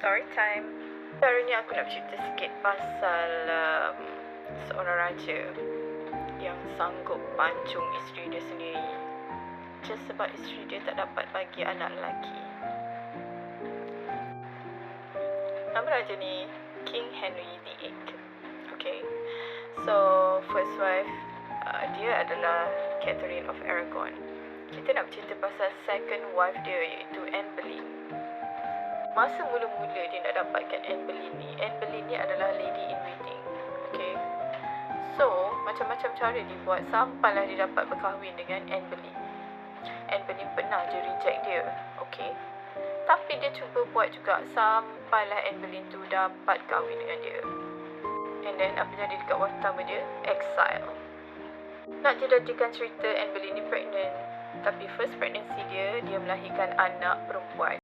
Story time. Hari ni aku nak cerita sikit pasal seorang raja yang sanggup pancung isteri dia sendiri just sebab isteri dia tak dapat bagi anak lelaki. Nama raja ni King Henry VIII. Okay, so first wife dia adalah Catherine of Aragon. Kita nak cerita pasal second wife dia, iaitu Anne Boleyn. Masa mula-mula dia nak dapatkan Anne Boleyn ni adalah lady in waiting. Okay, so macam-macam cara dibuat sampailah dia dapat berkahwin dengan Anne Boleyn. Anne Boleyn pernah je reject dia, okay, tapi dia cuba buat juga sampailah Anne Boleyn tu dapat kahwin dengan dia. And then apa jadi dekat wife pertama dia? Exile. Nak jadikan cerita Anne Boleyn ni pregnant, tapi first pregnancy dia melahirkan anak perempuan.